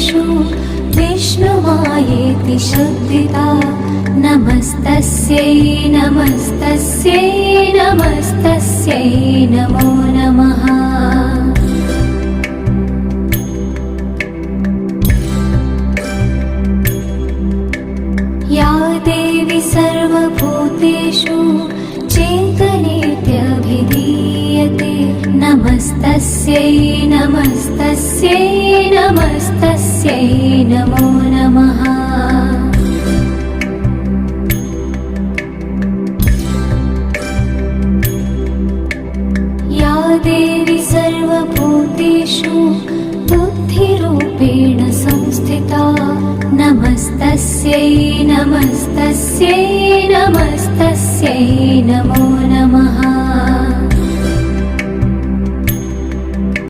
भूतेषु विष्णुमायेति शुद्धिता नमस्तस्यै नमस्तस्यै नमस्तस्यै नमो नमः। या देवी सर्वभूतेषु चेतनेत्यभिधीयते नमस्तस्यै नमस्तस्यै नमस्तस्यै नमो नमः।